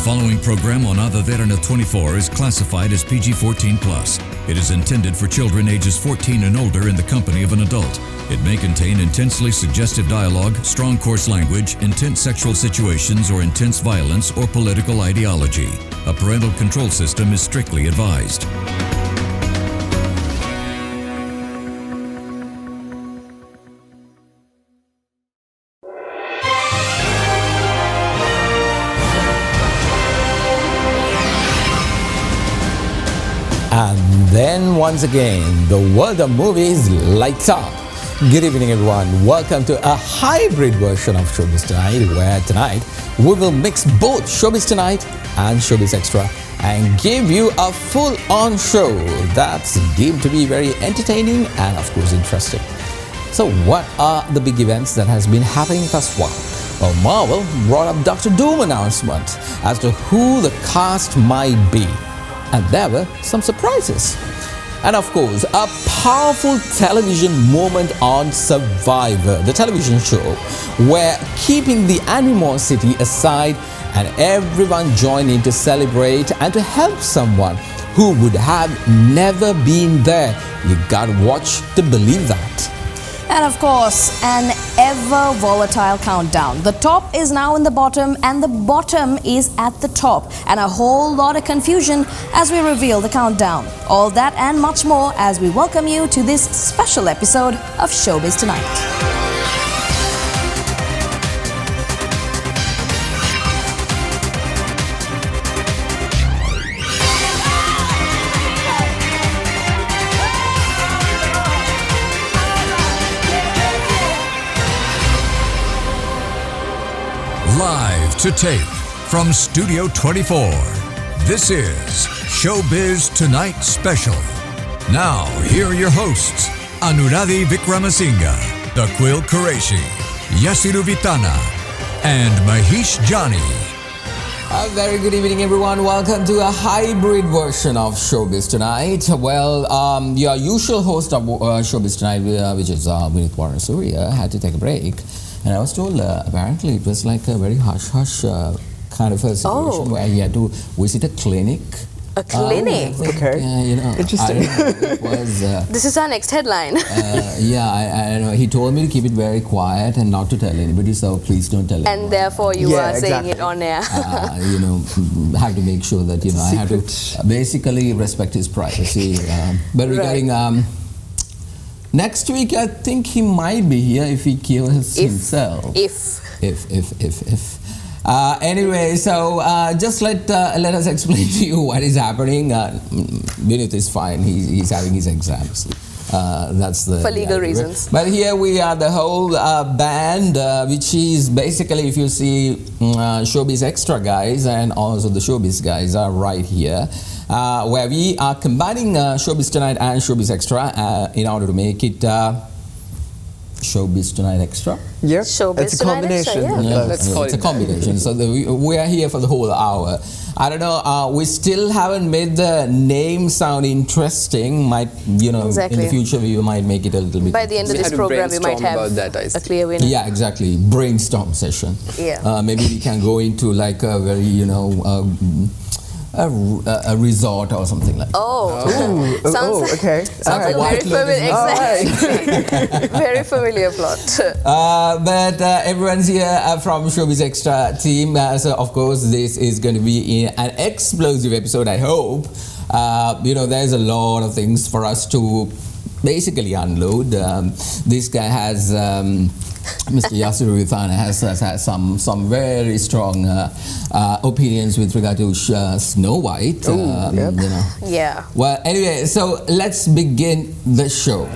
following program on Derana 24 is classified as PG-14+. It is intended for children ages 14 and older in the company of an adult. It may contain intensely suggestive dialogue, strong coarse language, intense sexual situations, or intense violence or political ideology. A parental control system is strictly advised. And then once again, the world of movies lights up. Good evening, everyone. Welcome to a hybrid version of Showbiz Tonight, where tonight we will mix both Showbiz Tonight and Showbiz Extra and give you a full-on show that's deemed to be very entertaining and, of course, interesting. So what are the big events that has been happening thus far? Well, Marvel brought up Dr. Doom announcement as to who the cast might be. And there were some surprises. And of course, a powerful television moment on Survivor, the television show, where keeping the animosity aside and everyone joined in to celebrate and to help someone who would have never been there. You gotta watch to believe that. And of course, an ever volatile countdown. The top is now in the bottom and the bottom is at the top. And a whole lot of confusion as we reveal the countdown. All that and much more as we welcome you to this special episode of Showbiz Tonight. Live to tape from Studio 24. This is Showbiz Tonight Special. Now, here are your hosts, Anuradhi Vikramasinghe, Daquil Qureshi, Yasiru Vitana, and Mahesh Jani. A very good evening, everyone. Welcome to a hybrid version of Showbiz Tonight. Well, your usual host of Showbiz Tonight, which is Vinith Warren Surya, had to take a break. And I was told apparently it was like a very hush-hush kind of a situation where he had to visit a clinic. A clinic? Okay. Yeah, you know. Interesting. It was, This is our next headline. I know. He told me to keep it very quiet and not to tell anybody, so please don't tell anyone. And therefore you are saying it on air. Have to make sure that, I have to basically respect his privacy. But regarding... next week, I think he might be here if he kills himself. If. Anyway, so just let us explain to you what is happening. Vinith is fine. He's having his exams. That's the for legal reasons. But here we are, the whole band, which is basically, if you see Showbiz Extra guys and also the Showbiz guys are right here. Where we are combining Showbiz Tonight and Showbiz Extra in order to make it Showbiz Tonight Extra. Yep, Showbiz it's a combination. Extra, yeah. It's a combination. So we are here for the whole hour. I don't know. We still haven't made the name sound interesting. Might exactly. In the future we might make it a little bit. By the end of this program, we might have a clear winner. Yeah, exactly. Brainstorm session. Yeah. Maybe we can go into like a very a resort or something like that. Sounds okay. Sounds like very familiar. Very familiar plot. But everyone's here from Showbiz Extra team. So of course this is going to be an explosive episode, I hope. There's a lot of things for us to basically unload. This guy has Mr. Yasiru Vitana has some very strong opinions with regard to Snow White. Yeah. Well, anyway, so let's begin the show.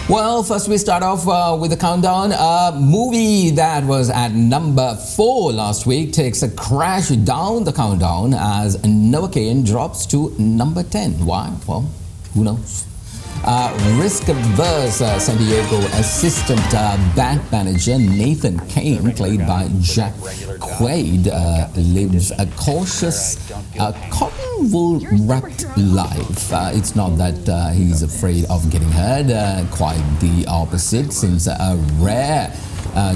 Well, first we start off with the countdown. A movie that was at number 4 last week takes a crash down the countdown as Novocaine drops to number 10. Why? Well, who knows? Risk-averse San Diego assistant bank manager Nathan Kane, played by Jack Quaid, lives a cautious, cotton wool-wrapped life. It's not that he's afraid of getting hurt, quite the opposite, since a rare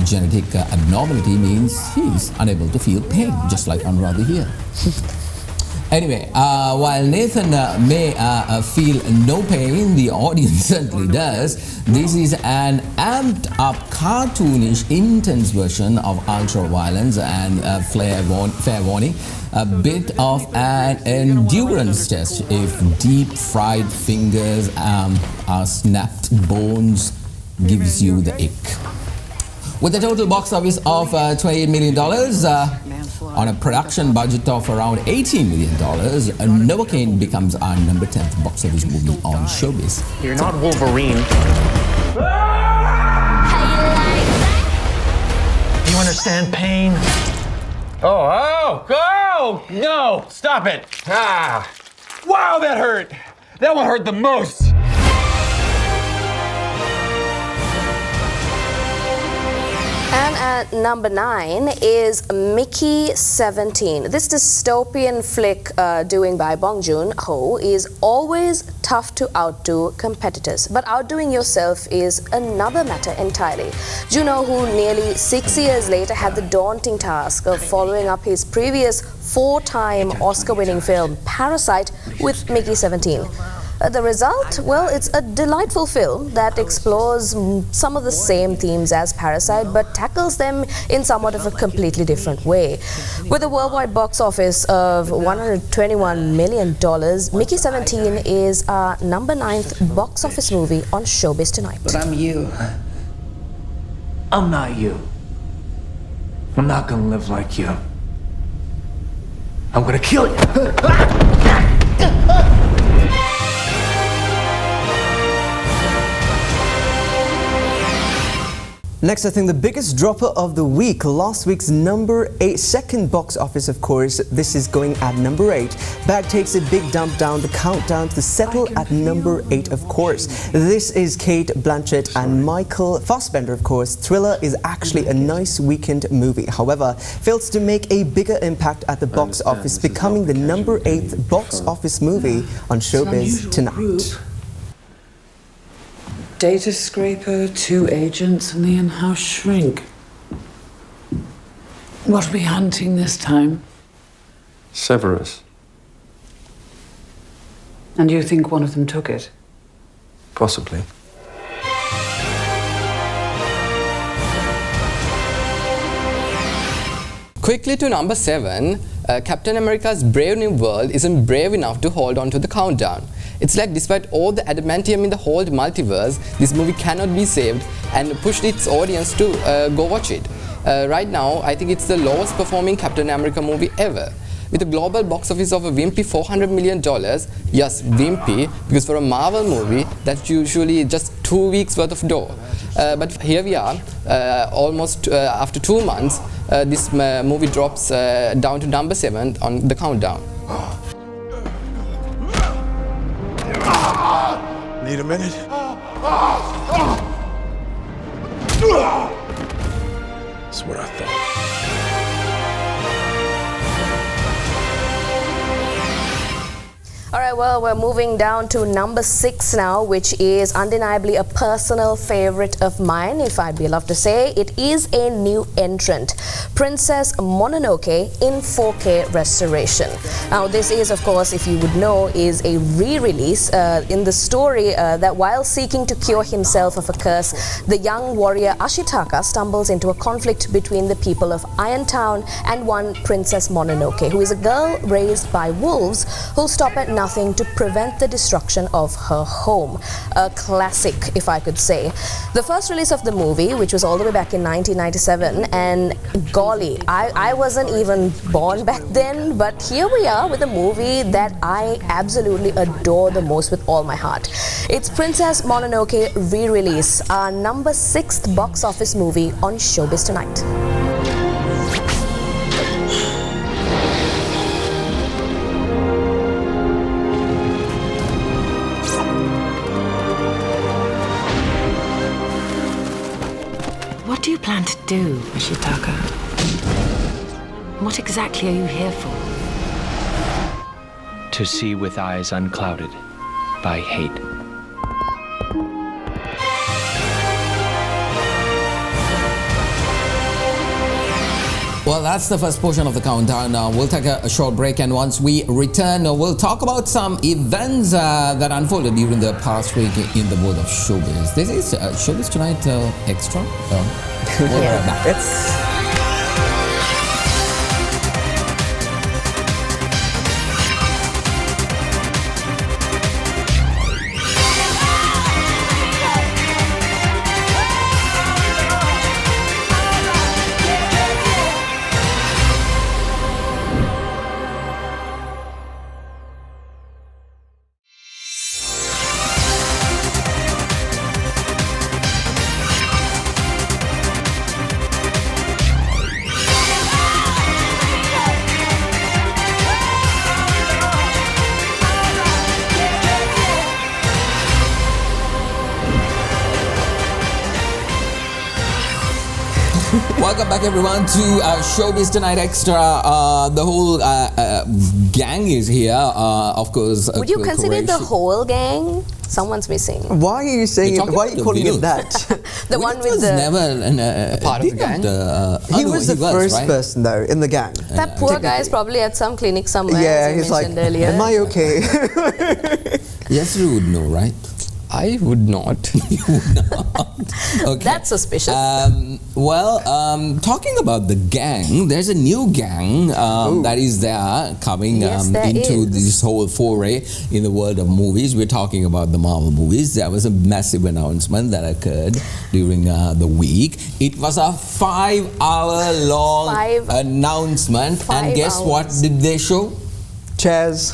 genetic abnormality means he's unable to feel pain, just like Anuradha here. Anyway, while Nathan may feel no pain, the audience certainly does. This is an amped-up, cartoonish, intense version of ultra-violence and fair warning, a bit of an endurance test if deep-fried fingers are snapped bones gives you the ick. With a total box office of $28 million on a production budget of around $18 million, Novocaine becomes our number 10th box office movie on Showbiz. You're not Wolverine. You understand pain? Oh, no, stop it. Wow, that hurt. That one hurt the most. And at number 9 is Mickey 17. This dystopian flick doing by Bong Joon-ho is always tough to outdo competitors. But outdoing yourself is another matter entirely. Joon-ho, who nearly 6 years later had the daunting task of following up his previous 4-time Oscar-winning film Parasite with Mickey 17. The result? Well, it's a delightful film that explores some of the same themes as Parasite, but tackles them in somewhat of a completely different way. With a worldwide box office of $121 million, Mickey 17 is our number 9th box office movie on Showbiz tonight. But I'm you. I'm not you. I'm not gonna live like you. I'm gonna kill you. Next, I think the biggest dropper of the week, last week's number 8, second box office, of course. This is going at number 8. Bag takes a big dump down the countdown to settle at number 8, of course. This is Kate Blanchett and Michael Fassbender, of course. Thriller is actually a nice weekend movie. However, fails to make a bigger impact at the box office, becoming the number 8th box office movie on Showbiz tonight. Data scraper, 2 agents, and the in-house shrink. What are we hunting this time? Severus. And you think one of them took it? Possibly. Quickly to number 7, Captain America's Brave New World isn't brave enough to hold on to the countdown. It's like despite all the adamantium in the whole multiverse, this movie cannot be saved and pushed its audience to go watch it. Right now, I think it's the lowest performing Captain America movie ever. With a global box office of a wimpy $400 million, yes, wimpy, because for a Marvel movie, that's usually just 2 weeks worth of dough. But here we are, almost after 2 months, this movie drops down to number 7 on the countdown. Need a minute? That's what I thought. Alright, well, we're moving down to number 6 now, which is undeniably a personal favorite of mine, if I'd be allowed to say. It is a new entrant, Princess Mononoke in 4K restoration. Now, this is, of course, if you would know, is a re-release in the story that while seeking to cure himself of a curse, the young warrior Ashitaka stumbles into a conflict between the people of Irontown and one Princess Mononoke, who is a girl raised by wolves who'll stop at nothing to prevent the destruction of her home. A classic, if I could say. The first release of the movie, which was all the way back in 1997, and golly, I wasn't even born back then, but here we are with a movie that I absolutely adore the most with all my heart. It's Princess Mononoke re-release, our number 6th box office movie on Showbiz tonight. do you plan to do, Ashitaka? What exactly are you here for? To see with eyes unclouded by hate. Well, that's the first portion of the countdown. We'll take a short break, and once we return, we'll talk about some events that unfolded during the past week in the world of showbiz. This is Showbiz Tonight Extra. We'll be right back. Welcome back, everyone, to Showbiz Tonight Extra. The whole gang is here, of course. Would you consider the whole gang? Someone's missing. Why are you saying it? Why are you calling it that? The one with the... never part of the gang? He was the first person, though, in the gang. That poor guy is probably at some clinic somewhere, yeah, as you he's like, earlier. am I okay? Yes, you would know, right? I would not. You would not. Okay. That's suspicious. Talking about the gang, there's a new gang that is there coming into this whole foray in the world of movies. We're talking about the Marvel movies. There was a massive announcement that occurred during the week. It was a 5-hour long announcement. And guess what did they show? Chairs.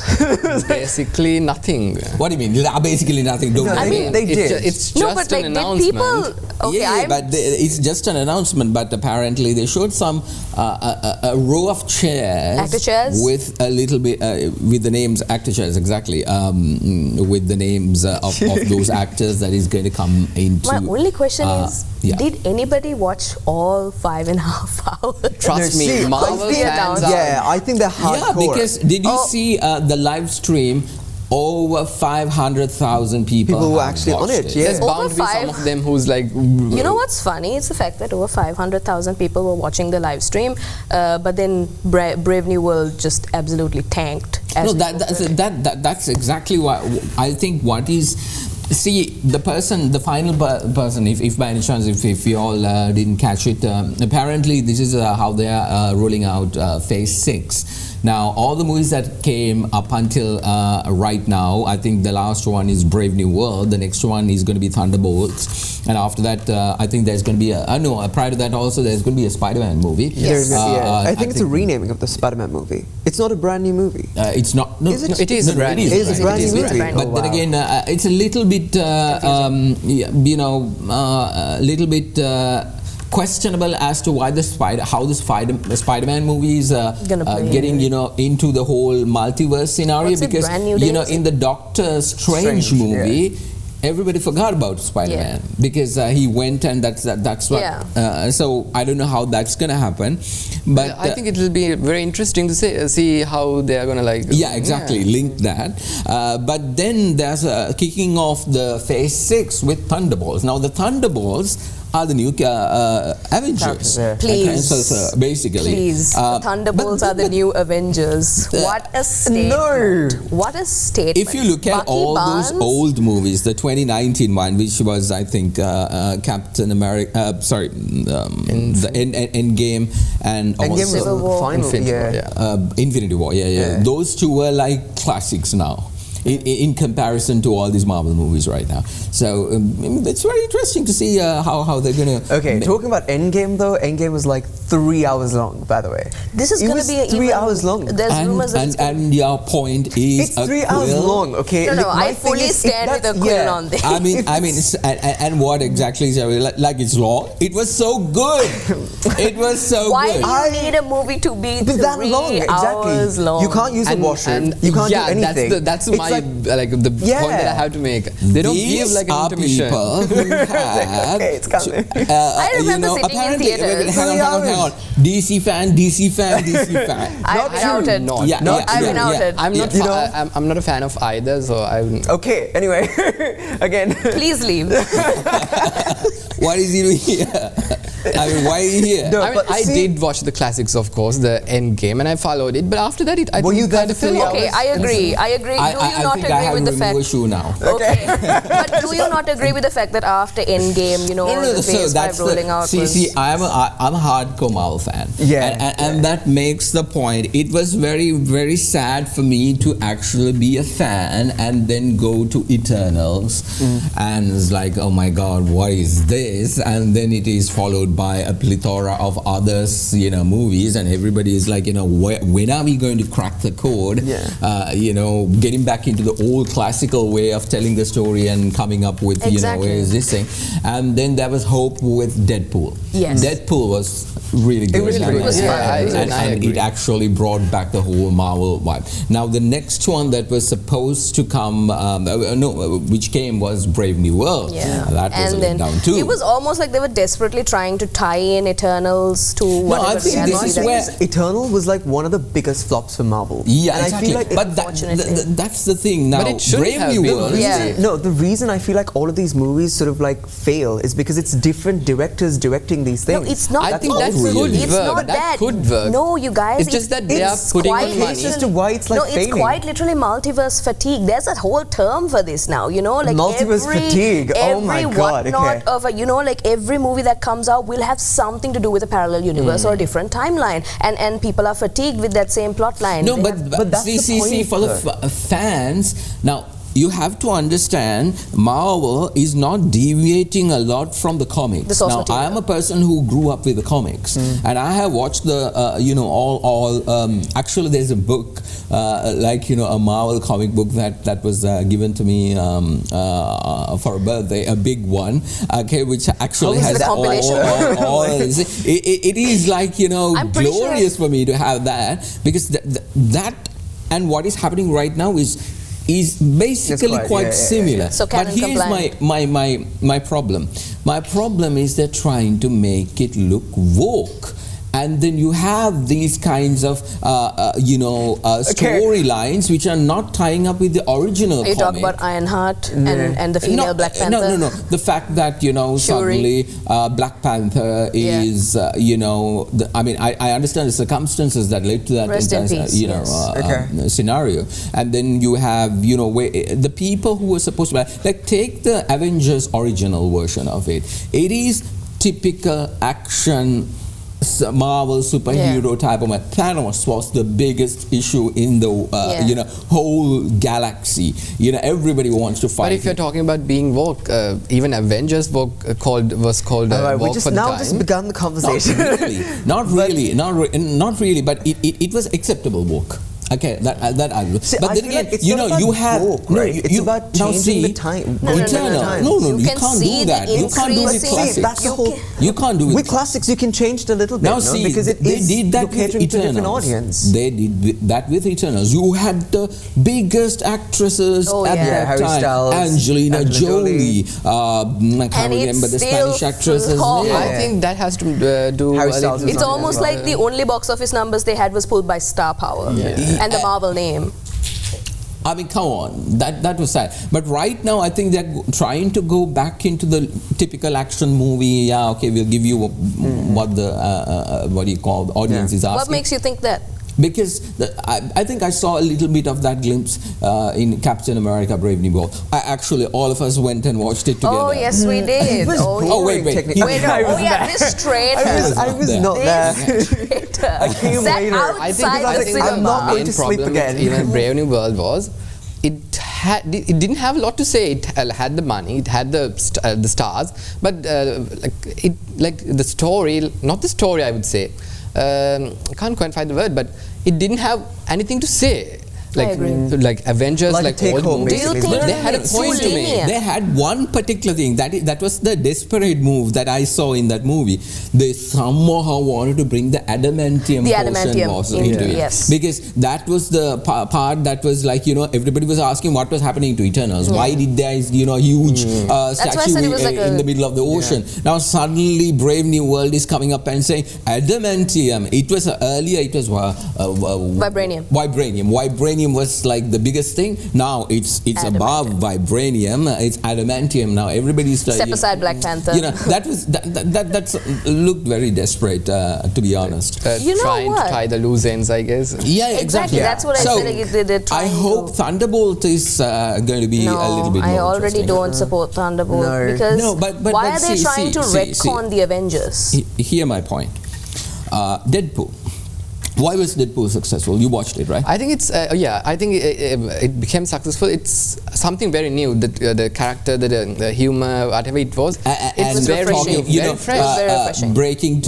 Basically nothing. What do you mean? Basically nothing. Don't I mean, they did. It's just an announcement. It's just an announcement. But apparently they showed some a row of chairs, actor chairs, with a little bit with the names actor chairs exactly, with the names of those actors that is going to come into. My only question is, did anybody watch all 5.5 hours? Trust me, Marvel fans are. Yeah, I think they're hardcore. Yeah, because did you see the live stream? Over 500,000 people were actually on it. Yeah. There's bound to be some of them who's like... You know what's funny? It's the fact that over 500,000 people were watching the live stream, but then Brave New World just absolutely tanked. No, that's exactly what I think. What is... See, the final person, if by any chance, if you all didn't catch it, apparently this is how they are rolling out Phase 6. Now, all the movies that came up until right now, I think the last one is Brave New World, the next one is going to be Thunderbolts, and after that, I think there's going to be prior to that also, there's going to be a Spider-Man movie. Yes. I think it's a renaming of the Spider-Man movie. It's not a brand new movie. It's not. No, is it? It is a brand new movie. It is a brand new movie. But then again, it's a little bit, little bit questionable as to why how the Spider-Man movie is getting into the whole multiverse scenario. Because in the Doctor Strange movie, everybody forgot about Spider-Man because he went, and that's what. So I don't know how that's gonna happen, but I think it will be very interesting to see how they are gonna link that. But then there's kicking off the Phase 6 with Thunderbolts. Now the Thunderbolts are the new Avengers. Please. Basically. Please. The Thunderbolts are the new Avengers. What a statement. No. What a statement. If you look at those old movies, the 2019 one, which was, I think, Captain America, the Endgame and Civil War. Infinity War, Those two were like classics now. In comparison to all these Marvel movies right now. So it's very interesting to see how they're going to... Okay, talking about Endgame though, Endgame was like 3 hours long, by the way. This is It going to was be 3 hours long. There's rumors that And your point is It's 3 hours long, okay? No, Look, my I thing fully is, if stand with that's- Akhil yeah. on this. and what exactly is like it's long? It was so good. It was so Why good. do you need a movie to be But that 3 long, exactly. hours long? You can't use a washroom. You can't do anything. That's It's my like- the point that I have to make. They don't give These like an are intermission. people who had Okay, it's coming. I remember sitting in apparently, theaters. hang on. DC fan. I've been outed. I've been outed. I'm not a fan of either, so I'm. Okay, anyway, again. Please leave. What is he doing here? I mean, why are you here? No, I did watch the classics, of course, the End Game, and I followed it. But after that, I Were you there kind of for 3 fell off. hours? Okay, I agree. Do you not think agree I have with the to fact? remove a shoe now. Okay, but do you not agree with the fact that after Endgame, you know, the phase 5 rolling out was... See, I'm a hardcore Marvel fan. Yeah. And that makes the point. It was very, very sad for me to actually be a fan and then go to Eternals, and it's like, oh my God, what is this? And then it is followed by a plethora of others, movies, and everybody is like, when are we going to crack the code? Yeah. Getting back into the old classical way of telling the story and coming up with, Exactly. where is this thing? And then there was hope with Deadpool. Yes. Deadpool was really good. was really good. And it actually brought back the whole Marvel vibe. Now, the next one that was supposed to come, which came was Brave New World. Yeah. That was And a then letdown too. it was almost like they were desperately trying to tie in Eternals to whatever I think reality this is that where- is. Eternal was like one of the biggest flops for Marvel. Yeah, and exactly. I feel like but that's the thing. Now, But it shouldn't Brave have New been, World. Yeah. No, the reason I feel like all of these movies sort of like fail is because it's different directors directing these No, things. it's not. I think that could really. It's work. not That could work. No, you guys. It's just that they are it's putting quite in money. As to why it's like no, it's failing. quite literally multiverse fatigue. There's a whole term for this now. Like Multiverse fatigue. Oh my God, whatnot okay. of like every movie that comes out will have something to do with a parallel universe or a different timeline, and people are fatigued with that same plot line. No, They but have- that's the see, point, for the fans now. You have to understand, Marvel is not deviating a lot from the comics. The source now, material. I am a person who grew up with the comics, and I have watched the, actually, there's a book, a Marvel comic book that was given to me for a birthday, a big one, okay, which actually is has it a compilation? all it is like, I'm pretty sure glorious for me to have that, because that and what is happening right now is basically quite similar. So but here's my problem. My problem is they're trying to make it look woke. And then you have these kinds of, storylines which are not tying up with the original you talk comic. about Ironheart and the female Black Panther. No. The fact that, suddenly Black Panther is, I understand the circumstances that led to that Rest in peace, scenario. And then you have, the people who were supposed to, take the Avengers original version of it. It is typical action Marvel superhero type of one. Thanos was the biggest issue in the whole galaxy. Everybody wants to fight. But if you're talking about being woke, even Avengers was called All right, we woke just for the now time. just begun the conversation. Not really, but it was acceptable woke. Okay, that I will. See, but I then feel again, like it's not about woke, right? It's about changing the time. Eternal. No, you can't do that. You can't do with classics. That's the whole. You can't do with classics. You can change it a little bit. Now see, because they did that with catering to a different Eternals. audience. They did that with Eternals. You had the biggest actresses at that Harry time. Styles, Angelina Jolie. I can't remember the Spanish actress's name. I think that has to do. Harry Styles. It's almost like the only box office numbers they had was pulled by star power and the Marvel name. I mean, come on, that was sad. But right now, I think they're trying to go back into the typical action movie. Yeah, okay, we'll give you what the what do you call the audience is asking. What makes you think that? Because I think I saw a little bit of that glimpse in Captain America: Brave New World. All of us went and watched it together. Oh yes, we did. Wait. This traitor. I was not there. I came later. I think I'm not going to sleep again. Even Brave New World was, it it didn't have a lot to say. It had the money, it had the stars, but the story, not the story, I would say. I can't quite find the word, but it didn't have anything to say. Like Avengers, like old movies. Do you think they had a point to make. They had one particular thing that was the desperate move that I saw in that movie. They somehow wanted to bring the adamantium portion into it, yes, because that was the part that was like, you know, everybody was asking what was happening to Eternals. Why did there is, you know, huge statue in the middle of the ocean? Now suddenly Brave New World is coming up and saying adamantium. It was earlier. It was vibranium. Vibranium was like the biggest thing. Now it's above vibranium. It's adamantium. Now everybody's step aside Black Panther. You know, that's looked very desperate, to be honest. Trying to tie the loose ends, I guess. Yeah, exactly. That's what I said. I hope Thunderbolt is going to be a little bit more I already don't support Thunderbolt because why are they trying to retcon the Avengers? Hear my point. Deadpool. Why was Deadpool successful? You watched it, right? I think it's I think it became successful. It's something very new. The character, the humor, whatever it was, it's very refreshing. Very refreshing. Breaking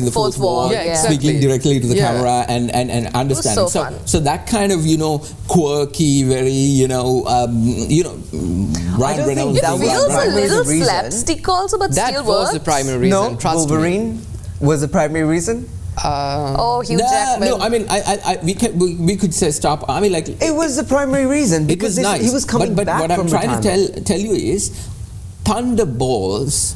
the fourth wall, speaking directly to the camera, and understanding. So that kind of, you know, quirky, very Ryan Reynolds. It feels a little slapstick also, but still works. That was the primary reason. No, Wolverine was the primary reason. Hugh Jackman. No, I mean, we could say stop. I mean, like it was the primary reason because it was nice. He was coming back. But what I'm trying to tell you is, Thunderbolts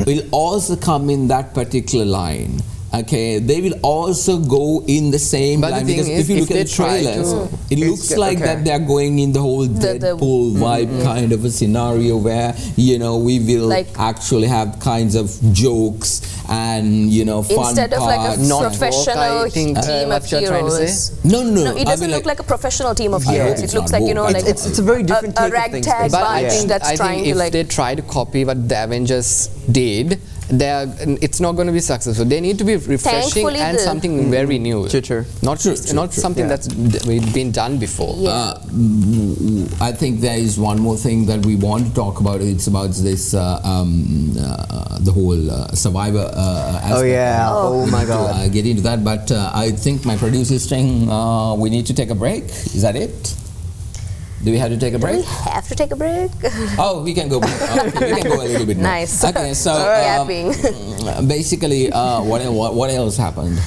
will also come in that particular line. Okay, they will also go in the same line, because if you look at the trailers, it looks like that they are going in the whole Deadpool vibe kind of a scenario where, you know, we will actually have kinds of jokes and, you know, fun instead of like a professional team of heroes. No, it doesn't look like a professional team of heroes. It looks like, you know, like it's a very different take a ragtag bunch that's trying to like. If they try to copy what the Avengers did, it's not going to be successful. They need to be refreshing and something very new. Not something that's been done before. I think there is one more thing that we want to talk about. It's about this the whole Survivor aspect. Oh my God. Get into that, but I think my producer is saying we need to take a break. Is that it? Do we have to take a break? Do we have to take a break? Oh, we can go. We can go a little bit more. Nice. Okay, so basically, what else happened?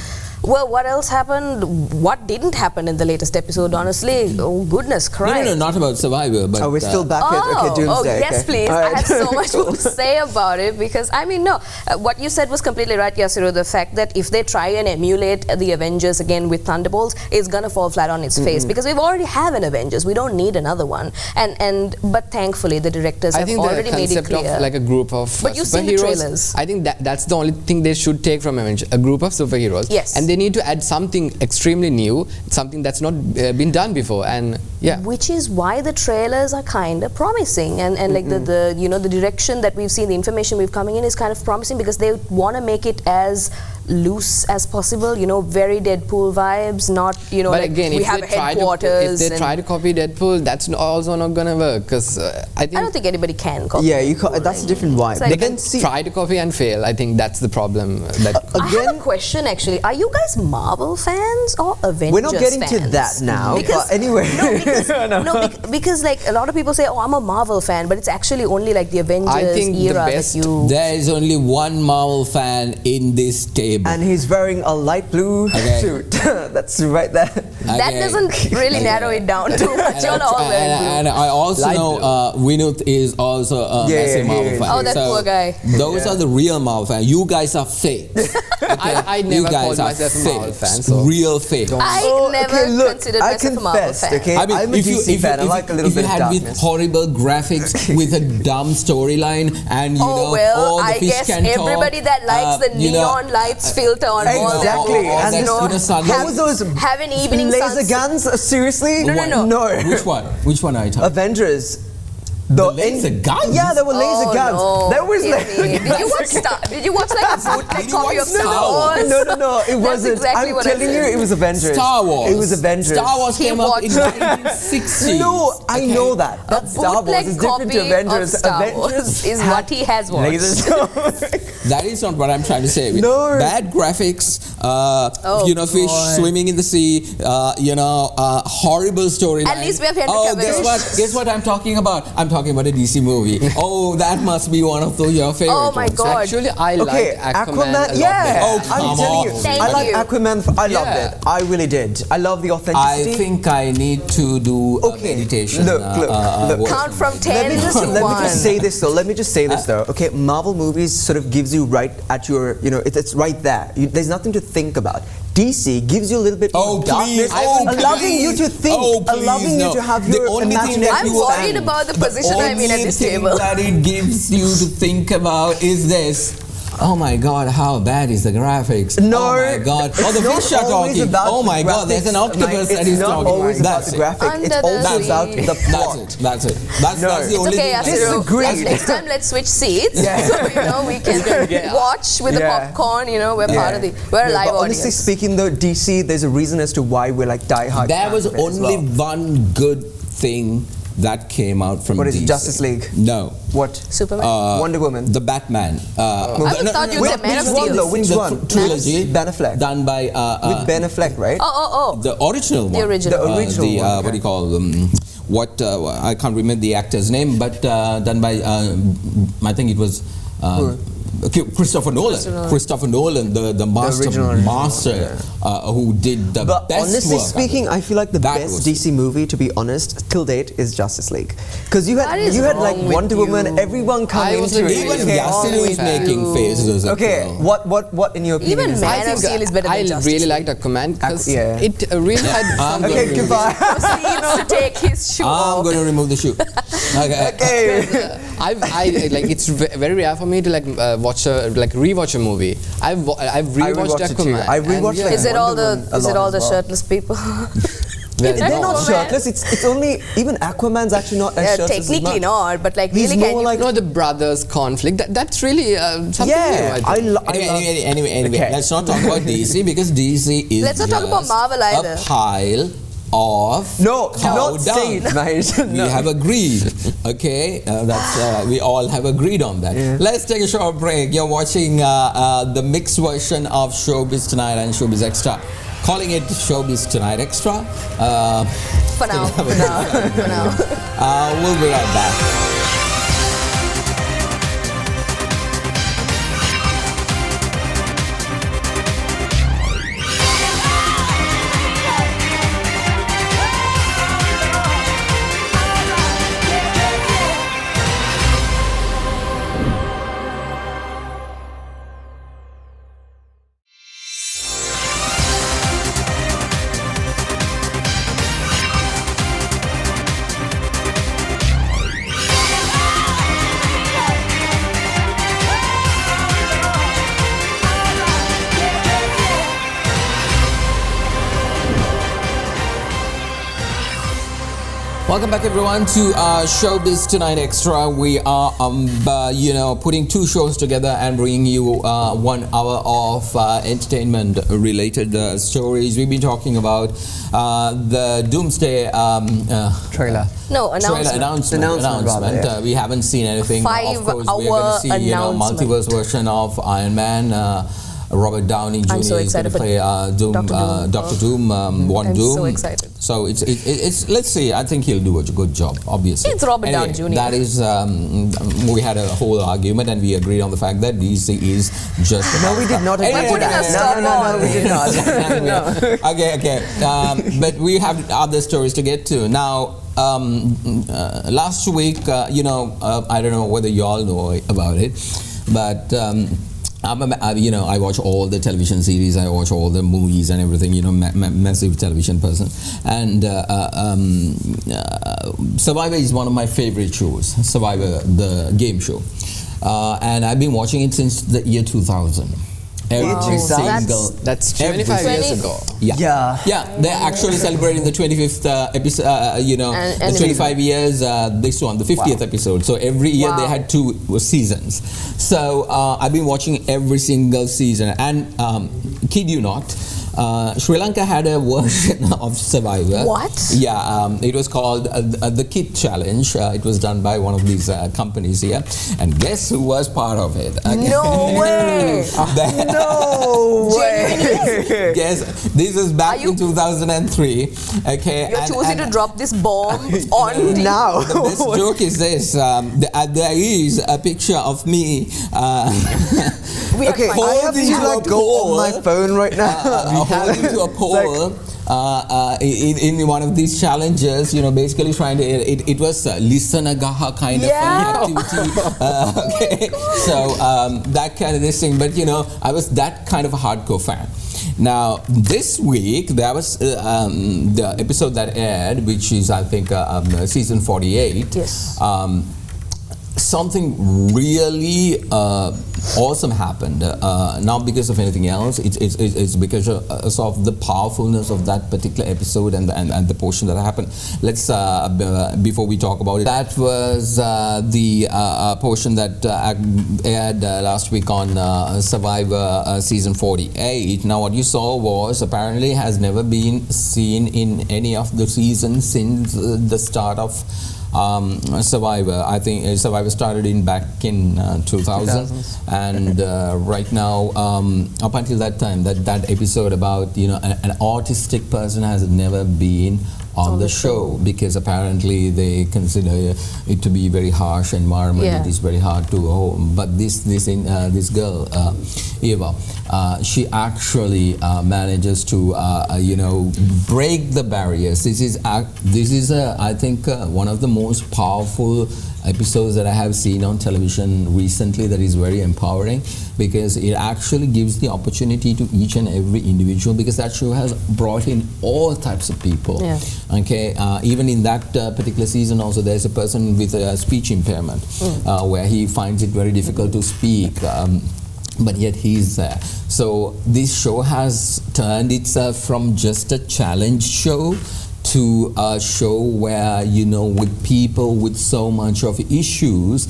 Well, what else happened? What didn't happen in the latest episode, honestly? Oh, goodness Christ. No, not about Survivor, but... Are we still back at Doomsday? Oh, yes, please. Right. I have so much more to say about it because, I mean, no. What you said was completely right, Yasiru. The fact that if they try and emulate the Avengers again with Thunderbolts, it's going to fall flat on its face because we already have an Avengers. We don't need another one. But thankfully, the directors have already made it clear. Of like a group of but you've seen the trailers. I think that's the only thing they should take from Avengers, a group of superheroes. Yes. And they need to add something extremely new, something that's not been done before, and which is why the trailers are kind of promising, and like the you know, the direction that we've seen, the information we've coming in is kind of promising because they want to make it as loose as possible, you know, very Deadpool vibes, not, you know, but like again, we have a headquarters. If they try to copy Deadpool, that's also not gonna work because I don't think anybody can copy. Yeah, you can't, that's a different vibe. They can try to copy and fail. I think that's the problem. I have a question actually. Are you guys Marvel fans or Avengers fans? We're not getting to that now. Because, anyway. Because like a lot of people say, oh, I'm a Marvel fan, but it's actually only like the Avengers era that you... There is only one Marvel fan in this table. And he's wearing a light blue suit. That's right there. That doesn't really narrow it down too much. You're all wearing blue. And I also know Vinod is also a massive Marvel fan. Oh, that poor guy. Those are the real Marvel fans. You guys are fake. I never called myself a Marvel fan. So. Real fake. I never considered myself a Marvel fan. Okay? I'm a DC fan. I like a little bit of darkness. If you had with horrible graphics, with a dumb storyline, and you know, well, all the fish guess can talk. Everybody that likes the neon lights filter on all that. And you know, have an evening laser guns? Seriously? No. Which one are you talking? Avengers. The laser guns? Yeah, there were laser guns. No. There was Did you watch like a bootleg copy of Star Wars? No, it wasn't. Exactly I'm telling you, it was Avengers. Star Wars. It was Avengers. Star Wars came out in 1960. No, I know that. That's Star Wars. It's different to Avengers. Star Wars is what he has watched. That is not what I'm trying to say. No. Bad graphics, fish swimming in the sea, horrible storyline. At least we have Henry Cavill. Guess what I'm talking about? I'm talking about a DC movie. Oh, that must be one of your favorite Oh my ones. God. Actually, I liked Aquaman a lot yeah. better. I'm telling you. Thank I like you. Aquaman. I loved it. I really did. I love the authenticity. I think I need to do a meditation. Look. Count from 10 to 1. Let me just say this though. Okay, Marvel movies sort of gives you right at your, it's right there. There's nothing to think about. DC gives you a little bit more darkness, allowing you to think, allowing you to have your imagination. I'm worried about the position I'm in at this table. The only thing that it gives you to think about is this. Oh my God, how bad is the graphics? No, oh my God. Oh, the fish are talking. Oh my God, there's an octopus that is talking. It's not always about the graphics. It's also about the plot. That's it. That's the only thing. Disagree. Next time, let's switch seats. So, we can watch with the popcorn. We're part of we're a live audience. Honestly speaking, though, DC, there's a reason as to why we're like die-hard. There was only one good thing that came out from What is DC. it, Justice League? No. What? Superman? Wonder Woman? The Batman. I would thought you said Man of Steel. Which one? Trilogy. Ben Affleck. Done by... with Ben Affleck, right? The original one. The original one. one. What do you call them? I can't remember the actor's name, but done by, I think it was... Christopher Nolan, the master who did the best honestly work. speaking, I feel like the best DC movie, to be honest, till date, is Justice League. Because you had like Wonder Woman, everyone coming into it. Even Yasser was making faces. Okay, what in your opinion? Even Man of Steel is better than Justice League. I really liked Aquaman because it really had. Okay, goodbye. Proceeds to take his shoe off. I'm going to remove the shoe. Okay. It's very rare for me to rewatch a movie. I've rewatched Aquaman. I rewatched Is it all the shirtless people? They're not shirtless. It's only even Aquaman's actually not as shirtless. Technically not, but like he's really more like the brothers' conflict. That's really something new. Anyway, let's not talk about DC because DC is let's not talk about Marvel either. A pile of not say it, mate. We have agreed. Okay, we all have agreed on that. Yeah. Let's take a short break. You're watching the mixed version of Showbiz Tonight and Showbiz Extra. Calling it Showbiz Tonight Extra. For now. We'll be right back. Welcome back, everyone, to Showbiz Tonight Extra. We are, putting two shows together and bringing you 1 hour of entertainment-related stories. We've been talking about the Doomsday trailer. No, Announcement. Yeah. We haven't seen anything. Of course, we're going to see multiverse version of Iron Man. Robert Downey Jr. is going to play Doctor Doom, One Doom. I'm so excited. So it's let's see. I think he'll do a good job. Obviously, it's Robert Downey Jr. That is, we had a whole argument and we agreed on the fact that DC is just. No, we did not. No, we did not. Okay. But we have other stories to get to now. Last week, I don't know whether you all know about it, but. I watch all the television series, I watch all the movies and everything, massive television person. And Survivor is one of my favorite shows, Survivor, the game show. And I've been watching it since the year 2000. Every single. That's 25 years ago. Yeah. They're actually celebrating the 25th episode. The 25 years. This one, the 50th episode. So every year they had 2 seasons. So I've been watching every single season, and kid you not, Sri Lanka had a version of Survivor. What? Yeah, it was called the Kid Challenge. It was done by one of these companies here. And guess who was part of it? No way! No way! Guess, this is back in 2003. Okay, You're choosing to drop this bomb on now. The best joke is this. There is a picture of me. Okay, I have to go on my phone right now. Holding to a pole in one of these challenges, basically trying to. It was listenagaha kind of activity. Okay, so that kind of this thing. But I was that kind of a hardcore fan. Now this week there was the episode that aired, which is I think season 48. Yes. Something really awesome happened. Not because of anything else. It's because of the powerfulness of that particular episode and the portion that happened. Let's before we talk about it. That was the portion that aired last week on Survivor season 48. Now what you saw was apparently has never been seen in any of the seasons since the start of Survivor. I think Survivor started back in 2000, and right now, up until that time, that episode about an autistic person has never been on the show, because apparently they consider it to be very harsh environment. It is very hard to but this girl Eva, she actually manages to break the barriers. This is I think one of the most powerful episodes that I have seen on television recently, that is very empowering, because it actually gives the opportunity to each and every individual, because that show has brought in all types of people. Okay, even in that particular season also there's a person with a speech impairment where he finds it very difficult to speak, but yet he's there. So this show has turned itself from just a challenge show to a show where, with people with so much of issues,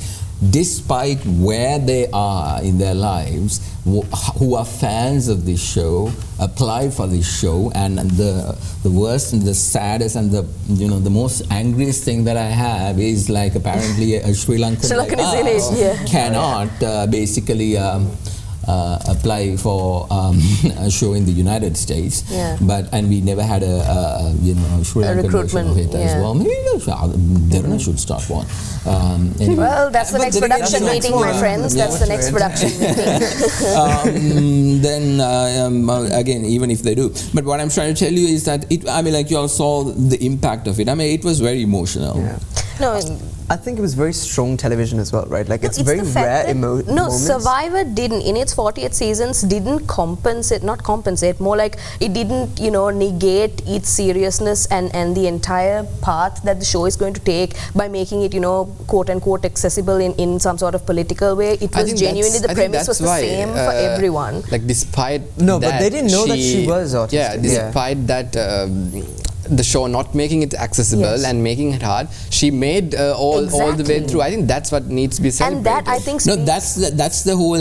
despite where they are in their lives, who are fans of this show, apply for this show. And the worst and the saddest and the most angriest thing that I have is, like, apparently a Sri Lankan cannot basically apply for a show in the United States, and we never had a Sri Lankan version of it as well. Maybe Derana should start one. Anyway. Well, that's the next production meeting, my friends. That's the next production meeting. Then again, even if they do, but what I'm trying to tell you is that you all saw the impact of it. It was very emotional. No, I think it was very strong television as well, right? Like, it's very rare moments. No, Survivor didn't, in its 48 seasons, not compensate, more like it didn't, negate its seriousness and the entire path that the show is going to take by making it, quote unquote, accessible in some sort of political way. It was genuinely, the premise was the same for everyone. Like, despite but they didn't know that she was autistic. Yeah, despite that, the show not making it accessible and making it hard, she made all the way through. I think that's what needs to be celebrated. And that, I think, that's the whole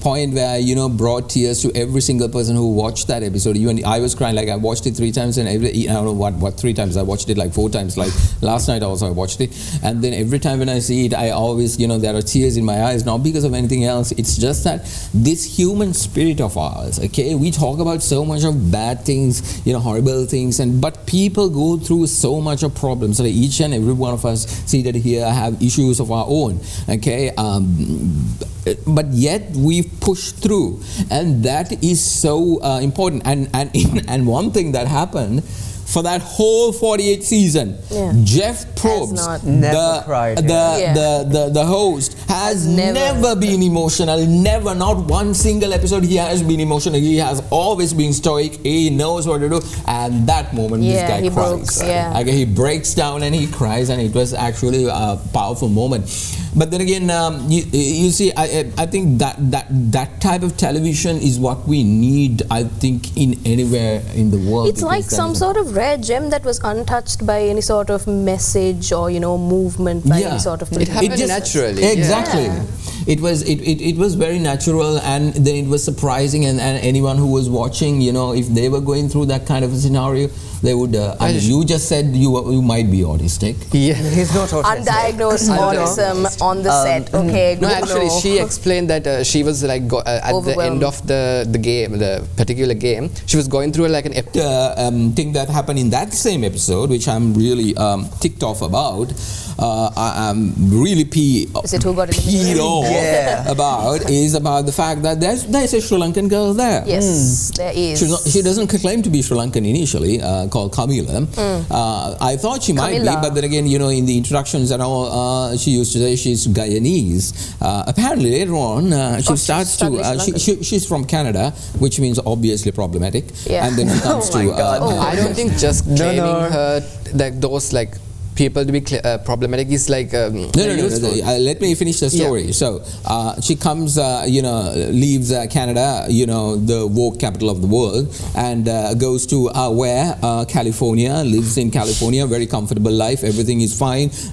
point where brought tears to every single person who watched that episode. Even I was crying. Like, I watched it 3 times, and I don't know what 3 times. I watched it like 4 times. Like last night also I watched it, and then every time when I see it, I always there are tears in my eyes, not because of anything else. It's just that this human spirit of ours. Okay, we talk about so much of bad things, horrible things. But people go through so much of problems. So each and every one of us seated here have issues of our own. Okay, but yet we push through, and that is so important. And one thing that happened for that whole 48 season. Jeff Probst, the host, has never been emotional. Never, not one single episode he has been emotional. He has always been stoic. He knows what to do. And that moment, this guy cries. He breaks down and he cries, and it was actually a powerful moment. But then again, you see, I think that type of television is what we need, I think, in anywhere in the world. It's like some sort of rare gem that was untouched by any sort of message or, you know, movement by any sort of... It happened naturally. Exactly. It was very natural, and then it was surprising, and anyone who was watching, you know, if they were going through that kind of a scenario, they would, I mean, you just said you might be autistic. Yeah. He's not autistic. Undiagnosed autism on the set. Okay, no, actually, she explained that she was like at the end of the game, the particular game, she was going through like an thing that happened in that same episode, which I'm really ticked off about. I'm really peed off is about the fact that there's a Sri Lankan girl there. Yes, there is. She doesn't claim to be Sri Lankan initially, called Camila. I thought she might be, but then again, you know, in the introductions and all, she used to say she's Guyanese. Apparently later on, she starts to, she's from Canada, which means obviously problematic. And then she comes to... I don't think just claiming her, like those like people to be problematic is like no. Let me finish the story. So she comes, leaves Canada, the woke capital of the world, and goes to California, lives in California, very comfortable life, everything is fine. She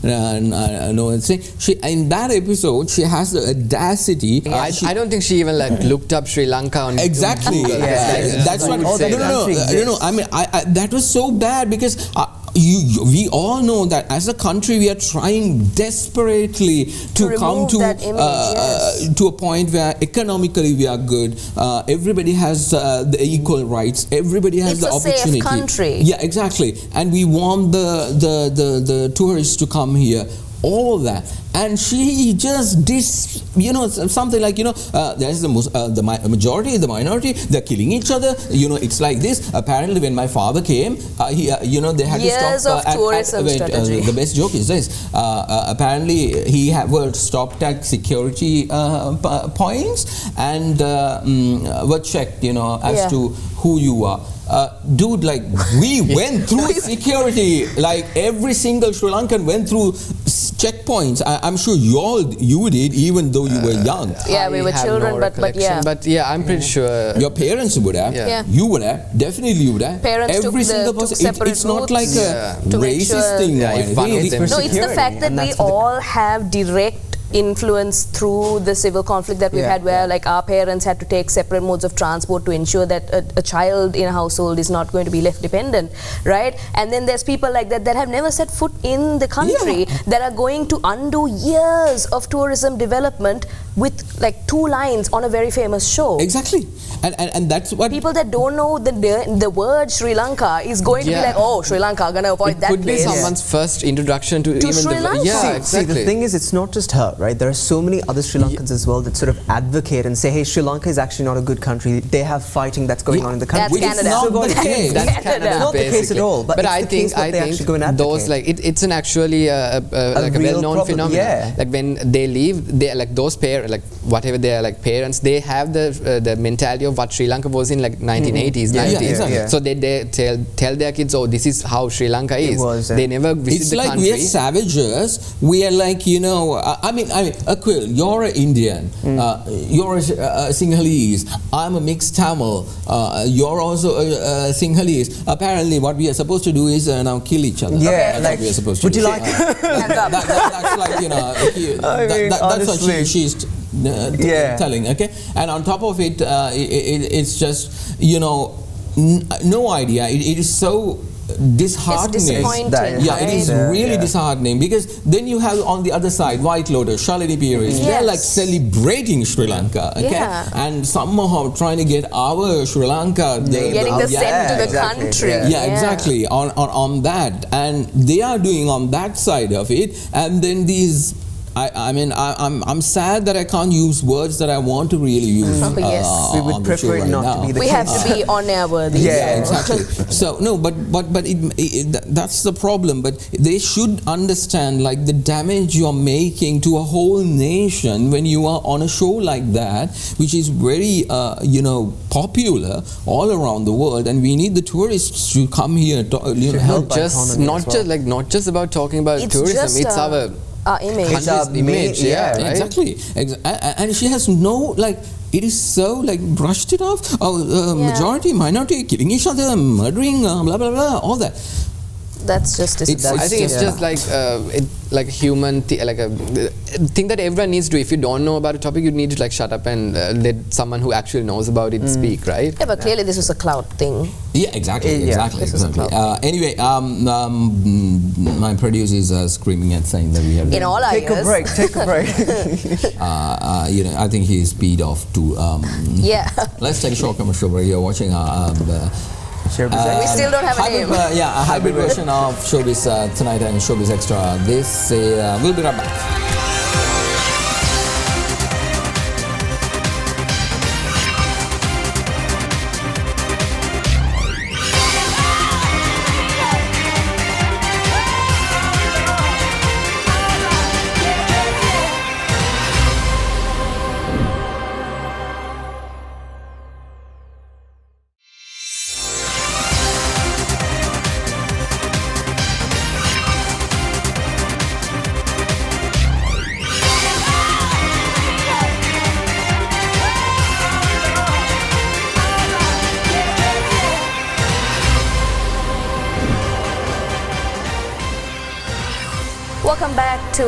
in that episode she has the audacity. I don't think she even like looked up Sri Lanka on exactly. That's what. No. I mean, that was so bad because. We all know that as a country we are trying desperately to come to a point where economically we are good. Everybody has the equal rights. Everybody has the opportunity. It's a safe country. Yeah, exactly. And we want the tourists to come here. All that, and she just something like there's the majority, the minority, they're killing each other. It's like this. Apparently, when my father came, they had years to stop. Of tourism strategy. The best joke is this. Apparently, he was stopped at security points and were checked, as to who you are. Dude, like we went through security, like every single Sri Lankan went through checkpoints. I'm sure you did, even though you were young. Yeah, we were children, but yeah. But yeah, I'm pretty sure your parents would have. You would have. Definitely you would have. Parents every single person. It's not like a racist thing. No, it's the fact that we all have direct influence through the civil conflict that we've had, where like our parents had to take separate modes of transport to ensure that a child in a household is not going to be left dependent, right? And then there's people like that have never set foot in the country that are going to undo years of tourism development with like 2 lines on a very famous show. Exactly. And that's what people that don't know the word Sri Lanka is going to be like, oh, Sri Lanka, gonna avoid that place. It could be someone's first introduction to even Sri Lanka. Exactly. See, the thing is, it's not just her, right? There are so many other Sri Lankans as well that sort of advocate and say, hey, Sri Lanka is actually not a good country. They have fighting that's going on in the country. That's Canada. Not the case. That's Canada. Not the case at all. But I think those like it's an actually like a well-known phenomenon. Yeah. Like when they leave, they like those parents, like whatever they are, like parents, they have the mentality of what Sri Lanka was in like 1980s, 90s. Exactly. So they tell their kids, oh, this is how Sri Lanka is. They never visit the country. It's like we are savages. We are like, I mean, Aquil, you're an Indian. You're a Sinhalese. I'm a mixed Tamil. You're also a Sinhalese. Apparently, what we are supposed to do is now kill each other. Yeah, that's what we are supposed to do. Would you like? That's like, that's what she's telling, okay? And on top of it, it's just, no idea. It is so disheartening. It's disappointing. It is really disheartening, because then you have on the other side White Lotus, Shalini Peiris. They're like celebrating Sri Lanka, okay? And somehow trying to get our Sri Lanka getting the scent to the country. Exactly. On that, and they are doing on that side of it, and then these I'm sad that I can't use words that I want to really use. Yes. We would prefer it not to be the We case. have to be on air worthy. Yeah, exactly. So no, but that's the problem. But they should understand like the damage you're making to a whole nation when you are on a show like that, which is very popular all around the world, and we need the tourists to come here to help. Not just about talking about tourism. It's our image. It's our image. Yeah, right? Exactly. And she has no it is so brushed it off. Majority, minority, killing each other, murdering, blah blah blah, all that. That's just disappointing. I think it's just like human thing that everyone needs to do. If you don't know about a topic, you need to shut up and let someone who actually knows about it speak, right? Yeah, but clearly this was a clout thing. Yeah, exactly. Anyway, my producer is screaming and saying that we have in all our Take a break. I think he's speed off to. Let's take a short commercial break. You're watching Showbiz. We still don't have a name. A hybrid version of Showbiz Tonight and Showbiz Extra. This we'll be right back. Welcome back to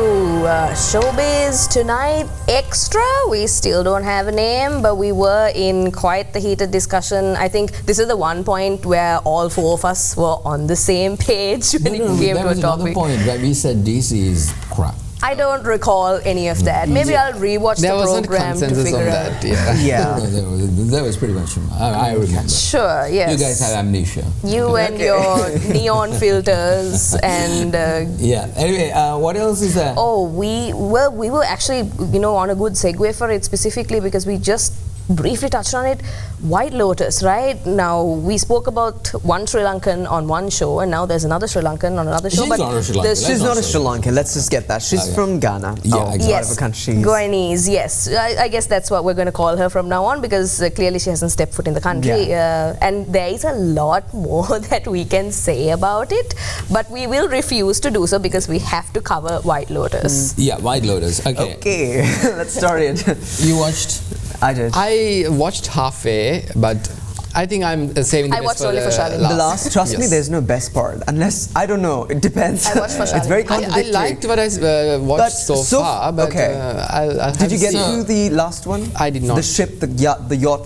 Showbiz Tonight Extra. We still don't have a name, but we were in quite the heated discussion. I think this is the one point where all four of us were on the same page when it came to a topic. There was another point where we said DC is crap. I don't recall any of that. Maybe I'll rewatch the program to figure out. That was pretty much. I remember. Sure, yes. You guys had amnesia. You and your neon filters and. Anyway, what else is there? Oh, we were actually on a good segue for it specifically because we just briefly touched on it. White Lotus, right? Now, we spoke about one Sri Lankan on one show, and now there's another Sri Lankan on another show. She's not a Sri Lankan. She's not a Sri Lankan. Let's just get that. She's from Ghana. Yes, country. Guyanese, yes. I guess that's what we're going to call her from now on because clearly she hasn't stepped foot in the country. And there is a lot more that we can say about it, but we will refuse to do so because we have to cover White Lotus. Yeah, White Lotus. Okay, let's start it. You watched? I did. I watched halfway, but I think I'm saving the best watched only for Charlene. The last, trust me, there's no best part. Unless, I don't know, it depends. I watched for Charlene. It's very contradictory. I liked what I watched so far, but I'll did you get to the last one? I did not. The ship, the yacht,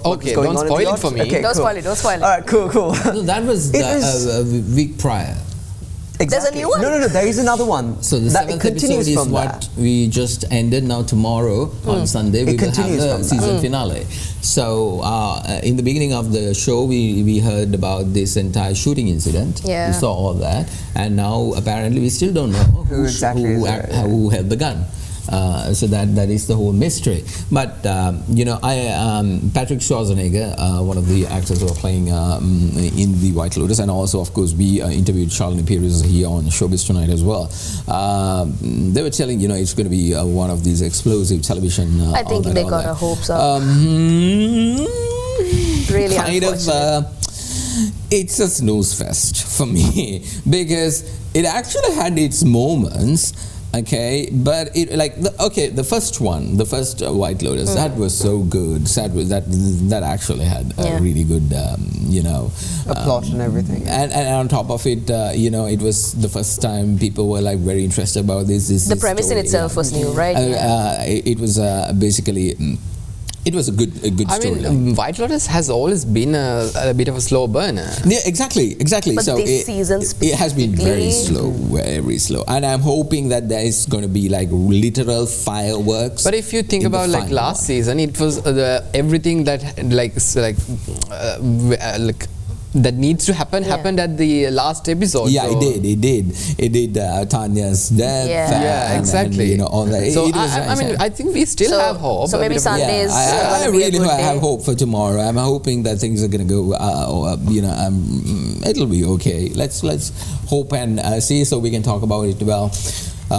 what was going don't on spoil in the it yacht? for me. Okay, Don't spoil it, don't spoil it. Alright, cool. No, that was a week prior. Exactly. There's a new one? No, there is another one. So the seventh episode is what we just ended. Now tomorrow on Sunday we will have the season finale. So in the beginning of the show we heard about this entire shooting incident. Yeah. We saw all that, and now apparently we still don't know who held the gun. So that is the whole mystery. But Patrick Schwarzenegger, one of the actors who are playing in the White Lotus, and also of course we interviewed Shalini Perez here on Showbiz Tonight as well. They were telling it's going to be one of these explosive television. I think they got our hopes up. Really kind of. It's a snooze fest for me because it actually had its moments. Okay, but the first one, the first White Lotus, that was so good. That actually had a really good, a plot and everything. And on top of it, it was the first time people were very interested about this. The premise story, in itself was new, right? It was basically. It was a good story. I mean, White Lotus has always been a bit of a slow burner. Yeah, exactly. But so this season it has been very slow. And I'm hoping that there is going to be literal fireworks. But if you think about last season, it was everything that that needs to happen happened at the last episode. Yeah, so. it did. Tanya's death. Yeah, exactly. And, all that. So I mean, I think we still have hope. So maybe Sundays. I really have hope for tomorrow. I'm hoping that things are going to go. It'll be okay. Let's hope and see, so we can talk about it. Well,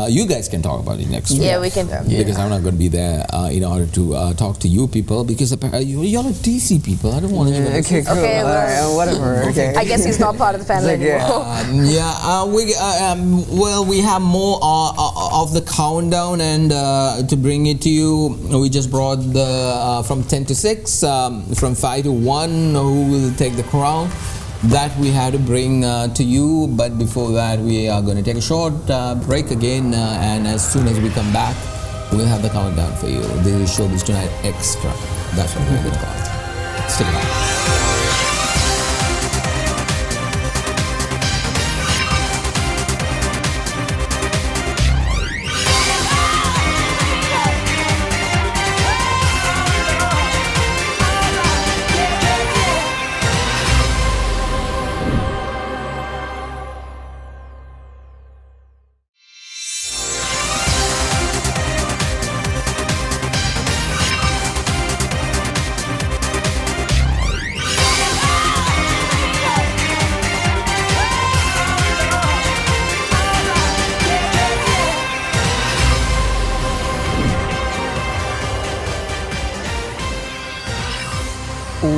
you guys can talk about it next week. Yeah, we can. Because I'm not going to be there in order to talk to you people, because y'all are DC people. I don't want to. Okay, cool. Okay, whatever. Okay. I guess he's not part of the panel anymore. We have more of the countdown, and to bring it to you, we just brought the from 10 to 6, from 5 to 1, who will take the crown. That we have to bring to you, but before that we are going to take a short break again, and as soon as we come back, we'll have the countdown for you. This is Showbiz Tonight Extra. That's what we're going to call it. Stick around.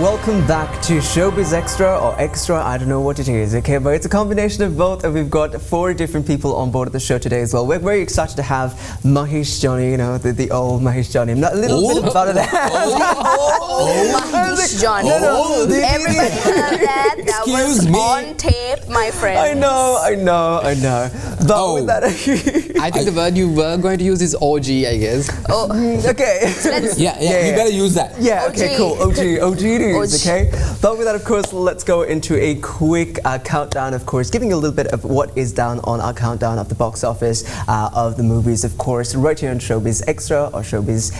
Welcome back to Showbiz Extra, or Extra, I don't know what it is, okay, but it's a combination of both, and we've got 4 different people on board of the show today as well. We're very excited to have Mahesh Johnny, the old Mahesh Johnny. I'm not a little bit about that. Mahesh Johnny. Everybody heard that. That was on tape, my friend. I know. But with that, I think the word you were going to use is OG, I guess. Oh, okay. Yeah, you better use that. Yeah, okay, cool. OG it is, okay? But with that, of course, let's go into a quick countdown, of course, giving you a little bit of what is down on our countdown of the box office of the movies, of course, right here on Showbiz Extra, or Showbiz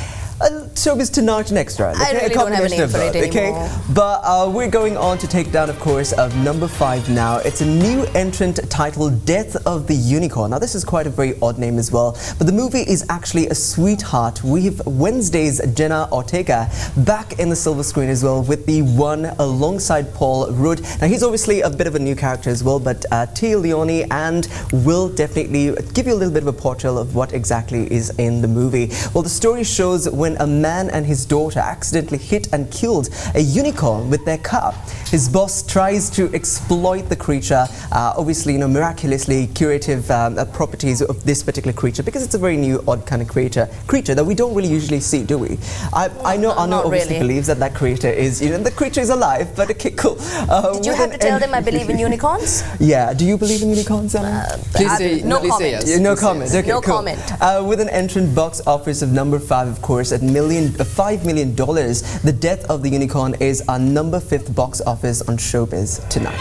Tonight and Extra. Okay? I really don't have a name for it anymore. Okay? But we're going on to take down, of course, of number 5 now. It's a new entrant titled Death of the Unicorn. Now, this is quite a very odd name as well, but the movie is actually a sweetheart. We have Wednesday's Jenna Ortega back in the silver screen as well, with the one alongside Paul Rudd. Now, he's obviously a bit of a new character as well, but Tia Leone and will definitely give you a little bit of a portrayal of what exactly is in the movie. Well, the story shows when a man and his daughter accidentally hit and killed a unicorn with their car. His boss tries to exploit the creature, obviously, miraculously curative properties of this particular creature, because it's a very new, odd kind of creature that we don't really usually see, do we? I know Anu obviously believes that creature is, the creature is alive, but okay, cool. Did you have to tell them I believe in unicorns? Yeah, do you believe in unicorns, Anu? Please say no comment. Say yes. No comment. Okay, no cool. comment. With an entrant box office of number 5, of course, at $5 million, The Death of the Unicorn is our number 5th box office on Showbiz Tonight.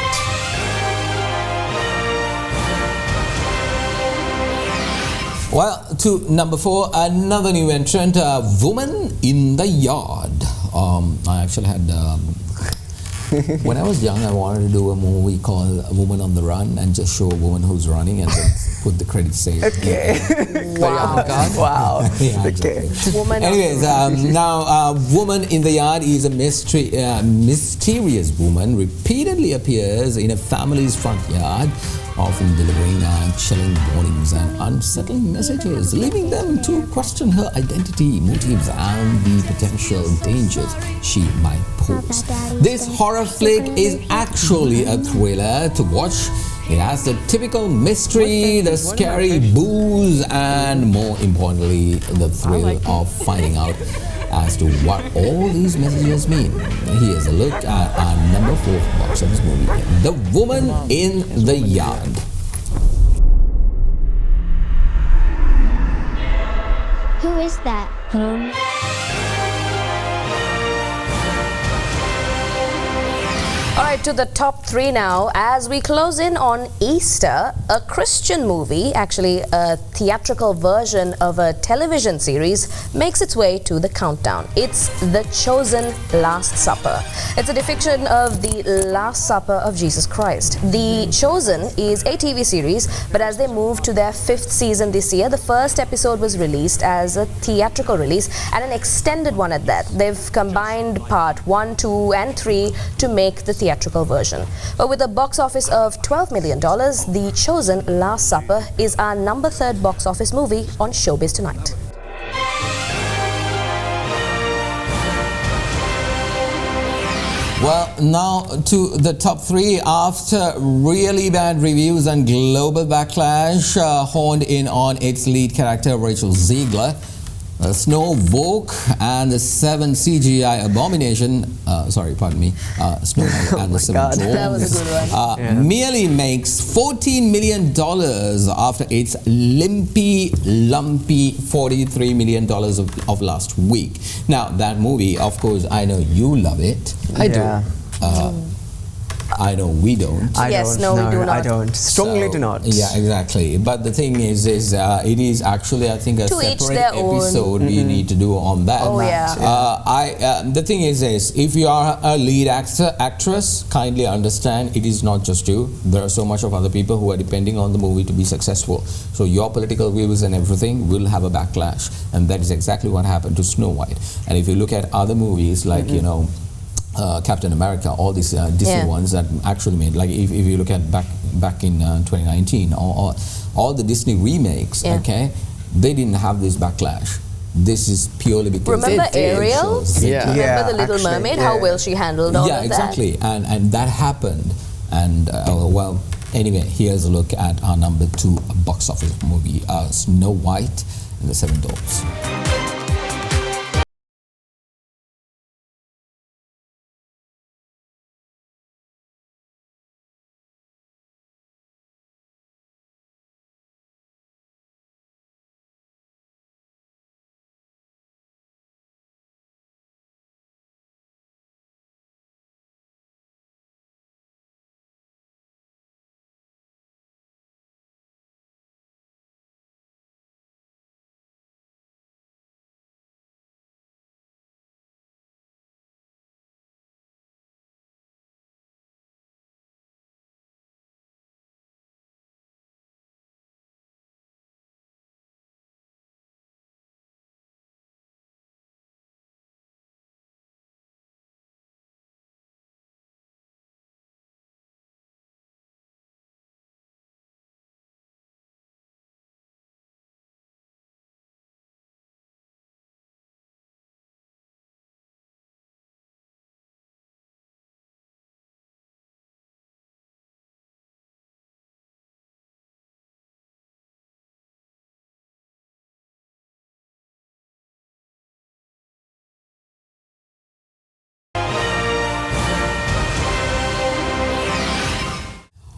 Well, to number 4, another new entrant, Woman in the Yard. I actually had... when I was young, I wanted to do a movie called A Woman on the Run, and just show a woman who's running and then put the credits say. Okay. Wow. Yeah, okay. Anyways, now Woman in the Yard is a mysterious woman repeatedly appears in a family's front yard, often delivering chilling warnings and unsettling messages, leaving them to question her identity, motives, and the potential dangers she might pose. This horror flick is actually a thriller to watch. It has the typical mystery, the scary booze, and more importantly, the thrill of finding out as to what all these messages mean. Here's a look at our number 4 box office movie, The Woman in the Yard. Who is that? Alright, right, to the top 3 now. As we close in on Easter, a Christian movie, actually a theatrical version of a television series, makes its way to the countdown. It's The Chosen Last Supper. It's a depiction of the Last Supper of Jesus Christ. The Chosen is a TV series, but as they move to their 5th season this year, the first episode was released as a theatrical release and an extended one at that. They've combined part 1, 2 and 3 to make the theatrical version. But with a box office of $12 million, The Chosen Last Supper is our number 3rd box office movie on Showbiz tonight. Well, now to the top 3. After really bad reviews and global backlash honed in on its lead character Rachel Ziegler, Snow Woke and the 7 CGI Abomination, Snow and the 7 Dwarfs, that was a good one. merely makes $14 million after its lumpy $43 million of last week. Now, that movie, of course, I know you love it. I do. I know we don't. We do not. I don't. Strongly do not. Yeah, exactly. But the thing is it is actually, I think, a To each separate their episode own. we need to do on that. Oh, yeah. The thing is if you are a lead actress, kindly understand it is not just you. There are so much of other people who are depending on the movie to be successful. So your political views and everything will have a backlash, and that is exactly what happened to Snow White. And if you look at other movies like Captain America, all these Disney ones that actually made, like if you look at back in 2019, all the Disney remakes, okay, they didn't have this backlash. This is purely because Remember Ariel? Remember the Little Mermaid? How well she handled all of that? Yeah, exactly. And that happened. And well, anyway, here's a look at our number 2 box office movie, Snow White and the 7 Dwarfs.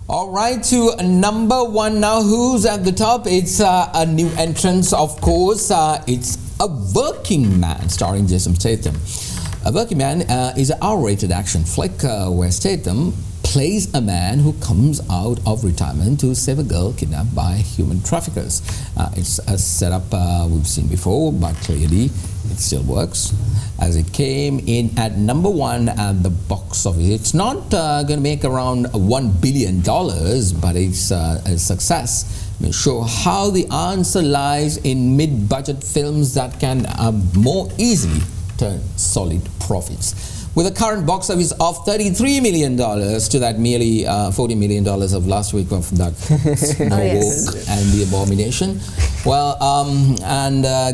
All right, to number 1 now. Who's at the top? It's a new entrance, of course. It's A Working Man, starring Jason Statham. A Working Man is an R-rated action flick where Statham plays a man who comes out of retirement to save a girl kidnapped by human traffickers. It's a setup we've seen before, but clearly it still works, as it came in at number 1 at the box office. It's not going to make around $1 billion, but it's a success. May show how the answer lies in mid-budget films that can more easily turn solid profits. With a current box office of $33 million to that merely $40 million of last week of that Snow Woke and the Abomination. Well,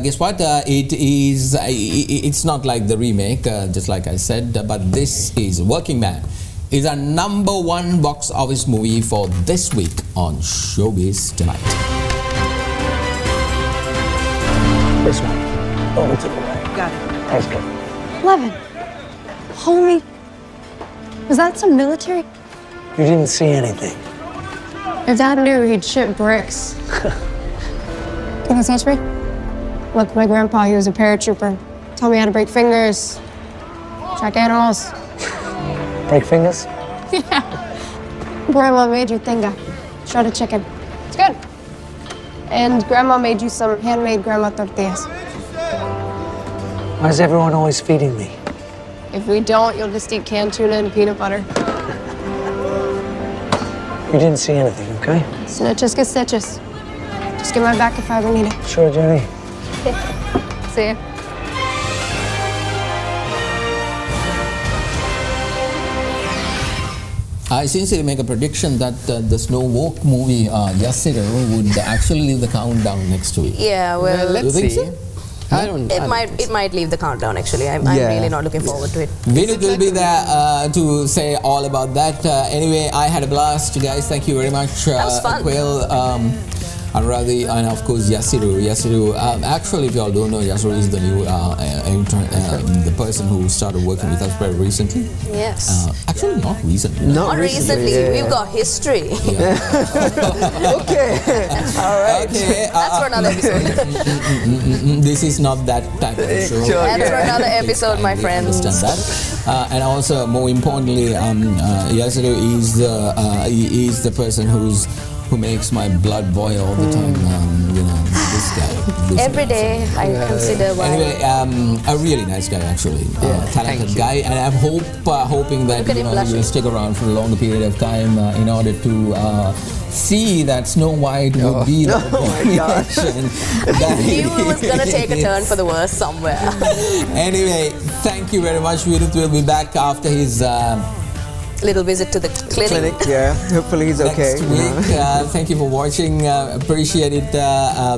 guess what? It's not like the remake, just like I said, but this is Working Man. It's a number 1 box office movie for this week on Showbiz Tonight. This one. Over to the right. Got it. That's good. Levin. Holy. Was that some military? You didn't see anything. If Dad knew, he'd ship bricks. Can you teach me? Look, my grandpa, he was a paratrooper. Taught me how to break fingers, track animals. Break fingers? Grandma made you tinga, shredded chicken. It's good. And Grandma made you some handmade grandma tortillas. Why is everyone always feeding me? If we don't, you'll just eat canned tuna and peanut butter. You didn't see anything, okay? Snitches get stitches. Just get my back if I ever need it. Sure, Jenny. See ya. I sincerely make a prediction that the Snow Walk movie, yesterday, would actually leave the countdown next week. Yeah, well, let's think see. so? It might leave the countdown actually. I'm really not looking forward to it. Vinit will be there to say all about that. Anyway, I had a blast, guys. Thank you very much. That was fun. Quail, Anuradhi, and of course Yasiru. Actually, if you all don't know, Yasiru is the new the person who started working with us very recently. Yes. Actually, not recently. Not recently. yeah. We've got history. Okay. All right. Okay. That's for another episode. This is not that type of a show. That's for another episode, my friends. Understand that. And also, more importantly, Yasiru is the person who makes my blood boil all the time. This guy. Every day I consider why. Anyway, a really nice guy actually, talented guy, and I'm hoping that you will stick around for a longer period of time in order to see that Snow White will be the population. I knew it was gonna take a turn for the worse somewhere. Anyway, thank you very much. Vinit will be back after his little visit to the clinic. Yeah. Hopefully he's okay. Next week. Thank you for watching. Appreciate it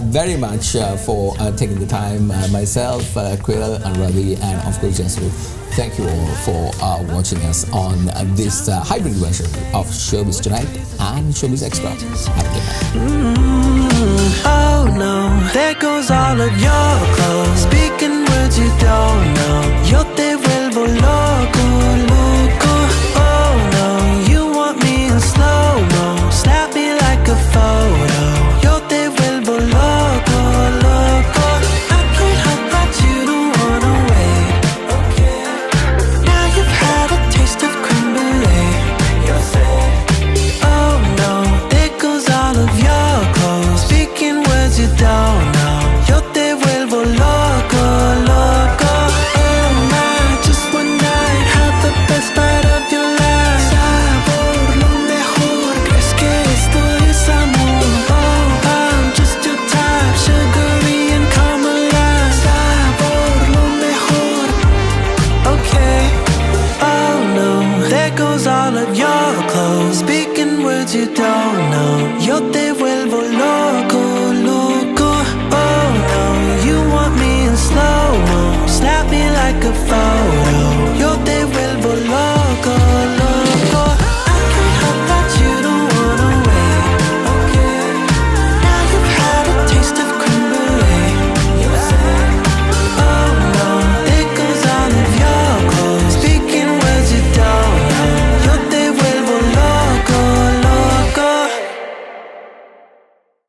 very much for taking the time. Myself, Quail, Anuradhi, and of course Yasiru. Thank you all for watching us on this hybrid version of Showbiz Tonight and Showbiz Extra. Have a good night. Oh no, there goes all of your clothes. Speaking words you don't know. Yo te vuelvo loco, loco. Oh no, you want me in slow-mo. Snap me like a photo. Yo te vuelvo loco, loco. I can't help that you don't wanna wait. Now you've had a taste of creme brulee. Oh no, there goes all of your clothes. Speaking words you don't know. Yo te vuelvo loco, loco. Oh my, just one night had the best part of your life. Sabor, lo mejor. ¿Crees que esto es amor? Oh, I'm just your type, sugary and caramelized. Sabor, lo mejor. Okay. Oh no, there goes all of your clothes. Speaking words you don't know. Yo te vuelvo loco.